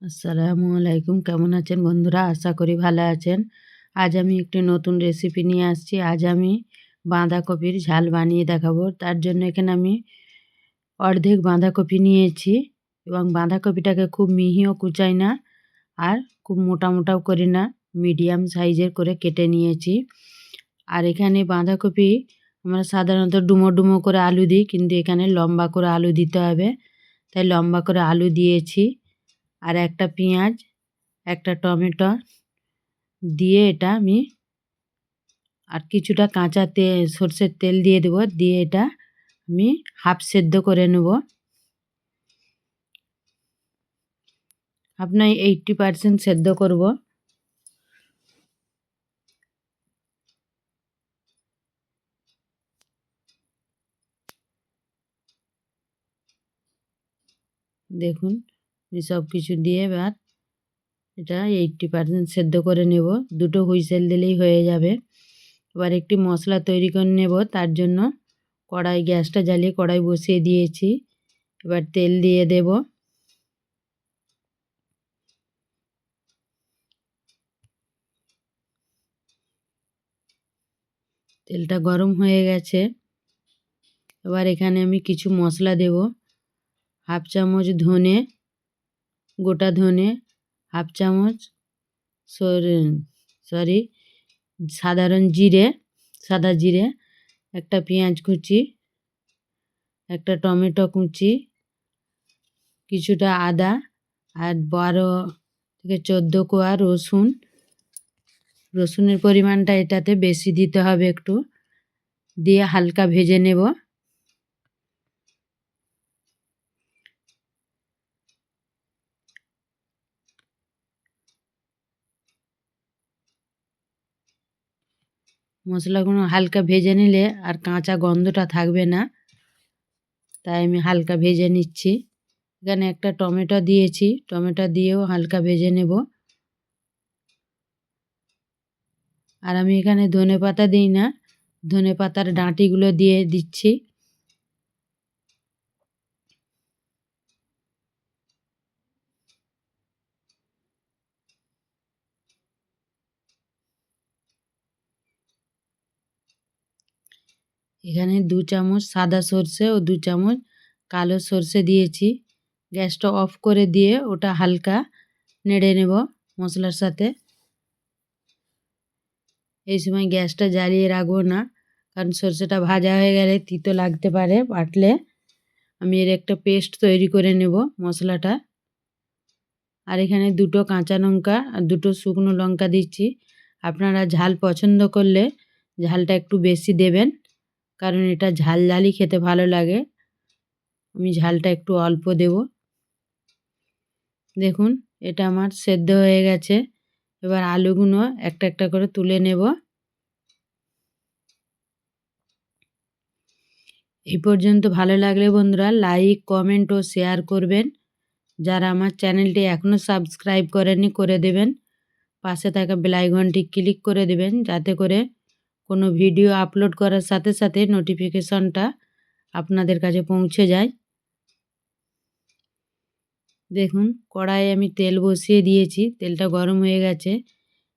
আসসালামু আলাইকুম। কেমন আছেন বন্ধুরা? আশা করি ভালো আছেন। আজ আমি একটি নতুন রেসিপি নিয়ে আসছি। আজ আমি বাঁধাকপির ঝাল বানিয়ে দেখাবো। তার জন্য এখানে আমি অর্ধেক বাঁধাকপি নিয়েছি এবং বাঁধাকপিটাকে খুব মিহিও কুচাই না আর খুব মোটা মোটাও করি না, মিডিয়াম সাইজের করে কেটে নিয়েছি। আর এখানে বাঁধাকপি আমরা সাধারণত ডুমো ডুমো করে আলু দিই, কিন্তু এখানে লম্বা করে আলু দিতে হবে, তাই লম্বা করে আলু দিয়েছি। আর একটা পেঁয়াজ, একটা টমেটো দিয়ে এটা আমি আর কিছুটা কাঁচা সরষের তেল দিয়ে দেবো, দিয়ে এটা আমি হাফ সেদ্ধ করে নেব। আপনার 80% সেদ্ধ করব। দেখুন আমি সব কিছু দিয়ে এবার এটা 80% সেদ্ধ করে নেব। দুটো হুইসেল দিলেই হয়ে যাবে। এবার একটি মশলা তৈরি করে নেব। তার জন্য গ্যাসটা জ্বালিয়ে কড়াই বসিয়ে দিয়েছি। এবার তেল দিয়ে দেব। তেলটা গরম হয়ে গেছে। এবার এখানে আমি কিছু মশলা দেব। হাফ চামচ ধনে, গোটা ধনে, হাফ চামচ সাধারণ জিরে, সাদা জিরে, একটা পেঁয়াজ কুচি, একটা টমেটো কুচি, কিছুটা আদা আর 12 থেকে 14 কোয়া রসুন। রসুনের পরিমাণটা এটাতে বেশি দিতে হবে একটু, দিয়ে হালকা ভেজে নেব। মশলাগুলো হালকা ভেজে নিলে আর কাঁচা গন্ধটা থাকবে না, তাই আমি হালকা ভেজে নিচ্ছি। এখানে একটা টমেটো দিয়েছি, টমেটো দিয়েও হালকা ভেজে নেব। আর আমি এখানে ধনেপাতা দিই না, ধনেপাতার ডাঁটিগুলো দিয়ে দিচ্ছি। এখানে 2 চামচ সাদা সর্ষে ও 2 চামচ কালো সর্ষে দিয়েছি। গ্যাসটা অফ করে দিয়ে ওটা হালকা নেড়ে নেব মশলার সাথে। এই সময় গ্যাসটা জ্বালিয়ে রাখবো না, কারণ সর্ষেটা ভাজা হয়ে গেলে তিতো লাগতে পারে বাটলে। আমি এর একটা পেস্ট তৈরি করে নেব মশলাটা। আর এখানে 2টো কাঁচা লঙ্কা আর 2টো শুকনো লঙ্কা দিচ্ছি। আপনারা ঝাল পছন্দ করলে ঝালটা একটু বেশি দেবেন, কারণ এটা ঝাল ঝালই খেতে ভালো লাগে। আমি ঝালটা একটু অল্প দেব। দেখুন এটা আমার সেদ্ধ হয়ে গেছে। এবার আলুগুলো একটা একটা করে তুলে নেব। এই পর্যন্ত ভালো লাগলে বন্ধুরা লাইক, কমেন্ট ও শেয়ার করবেন। যারা আমার চ্যানেলটি এখনও সাবস্ক্রাইব করেননি করে দেবেন। পাশে থাকা বেল আইকনটি ক্লিক করে দেবেন, যাতে করে কোনো ভিডিও আপলোড করার সাথে সাথে নোটিফিকেশনটা আপনাদের কাছে পৌঁছে যায়। দেখুন কড়াইয়ে আমি তেল বসিয়ে দিয়েছি, তেলটা গরম হয়ে গেছে।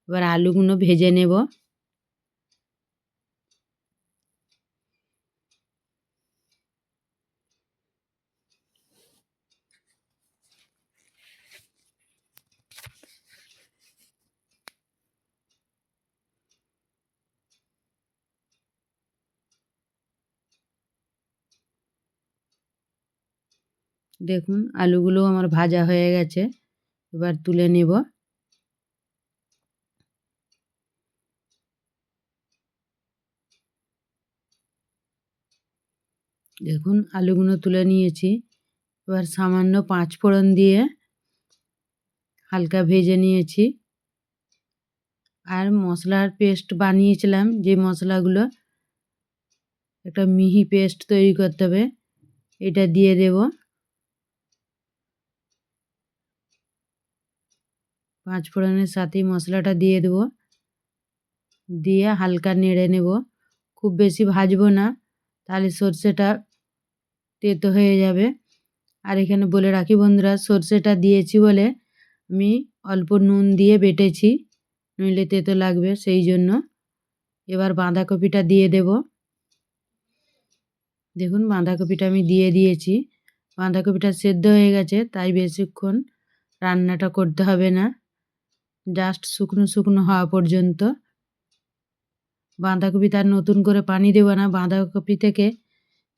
এবার আলুগুলো ভেজে নেব। দেখুন আলুগুলো আমার ভাজা হয়ে গেছে। এবার তুলে নেব। দেখুন আলুগুলো তুলে নিয়েছি। এবার সামান্য 5 ফোড়ন দিয়ে হালকা ভেজে নিয়েছি। আর মশলার পেস্ট বানিয়েছিলাম, যে মশলাগুলো একটা মিহি পেস্ট তৈরি করতে হবে, এটা দিয়ে দেব। 5 ফোড়নের সাথেই মশলাটা দিয়ে দেব, দিয়ে হালকা নেড়ে নেব। খুব বেশি ভাজবো না, তাহলে সর্ষেটা তেতো হয়ে যাবে। আর এখানে বলে রাখি বন্ধুরা, সর্ষেটা দিয়েছি বলে আমি অল্প নুন দিয়ে বেটেছি, নইলে তেতো লাগবে সেই জন্য। এবার বাঁধাকপিটা দিয়ে দেব। দেখুন বাঁধাকপিটা আমি দিয়ে দিয়েছি। বাঁধাকপিটা সেদ্ধ হয়ে গেছে, তাই বেশিক্ষণ রান্নাটা করতে হবে না, জাস্ট শুকনো শুকনো হওয়া পর্যন্ত। বাঁধাকপিতে আর নতুন করে পানি দেব না, বাঁধাকপি থেকে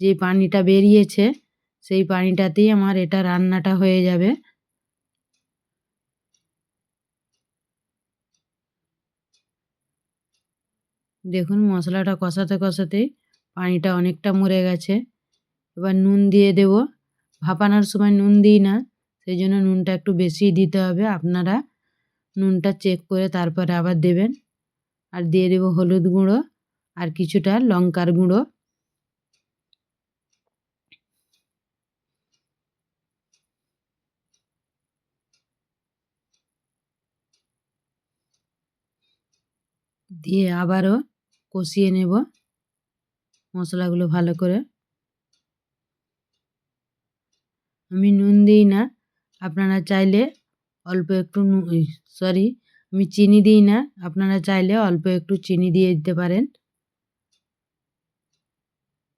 যে পানিটা বেরিয়েছে সেই পানিটাতেই আমার এটা রান্নাটা হয়ে যাবে। দেখুন মশলাটা কষাতে কষাতেই পানিটা অনেকটা মরে গেছে। এবার নুন দিয়ে দেব। ভাপানোর সময় নুন দিই না, সেই জন্য নুনটা একটু বেশিই দিতে হবে। আপনারা নুনটা চেক করে তারপরে আবার দেবেন। আর দিয়ে দেব হলুদ গুঁড়ো আর কিছুটা লঙ্কার গুঁড়ো। দিয়ে আবারও কষিয়ে নেব মশলাগুলো ভালো করে। আমি নুন দিই না, আপনারা চাইলে অল্প একটু আমি চিনি দিই না, আপনারা চাইলে অল্প একটু চিনি দিয়ে দিতে পারেন।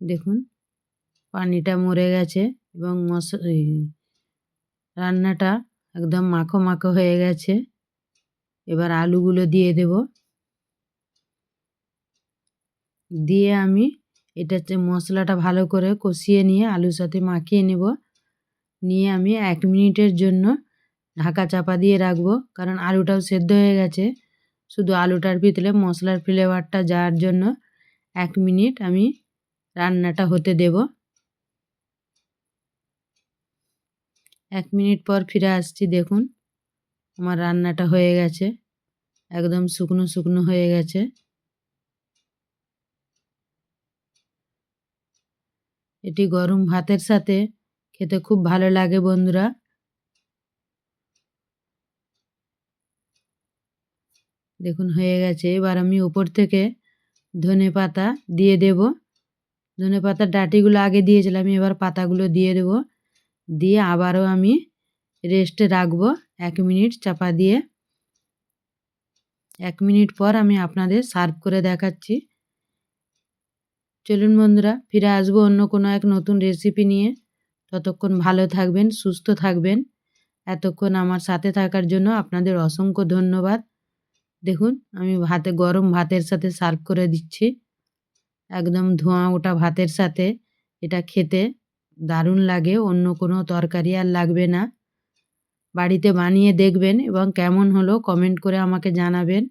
দেখুন পানিটা মরে গেছে এবং রান্নাটা একদম মাখো মাখো হয়ে গেছে। এবার আলুগুলো দিয়ে দেব। দিয়ে আমি এটাতে মশলাটা ভালো করে কষিয়ে নিয়ে আলুর সাথে মাখিয়ে নেব। নিয়ে আমি 1 মিনিটের জন্য ঢাকা চাপা দিয়ে রাখবো, কারণ আলুটাও সেদ্ধ হয়ে গেছে, শুধু আলুটার ভিতরে মশলার ফ্লেভারটা যাওয়ার জন্য 1 মিনিট আমি রান্নাটা হতে দেব। 1 মিনিট পর ফিরে আসছি। দেখুন আমার রান্নাটা হয়ে গেছে, একদম শুকনো শুকনো হয়ে গেছে। এটি গরম ভাতের সাথে খেতে খুব ভালো লাগে বন্ধুরা। দেখুন হয়ে গেছে। এবার আমি উপর থেকে ধনেপাতা দিয়ে দেব। ধনেপাতার ডাঁটিগুলো আগে দিয়েছিলাম, এবার পাতাগুলো দিয়ে দেব। দিয়ে আবারও আমি রেস্টে রাখবো 1 মিনিট চাপা দিয়ে। 1 মিনিট পর আমি আপনাদের সার্ভ করে দেখাচ্ছি। চলুন বন্ধুরা, ফিরে আসবো অন্য কোনো এক নতুন রেসিপি নিয়ে। ততক্ষণ ভালো থাকবেন, সুস্থ থাকবেন। এতক্ষণ আমার সাথে থাকার জন্য আপনাদের অসংখ্য ধন্যবাদ। দেখুন আমি গরম ভাতের সাথে সার্ভ করে দিচ্ছি। একদম ধোঁয়া ওঠা ভাতের সাথে এটা খেতে দারুণ লাগে, অন্য কোনো তরকারি আর লাগবে না। বাড়িতে বানিয়ে দেখবেন এবং কেমন হলো কমেন্ট করে আমাকে জানাবেন।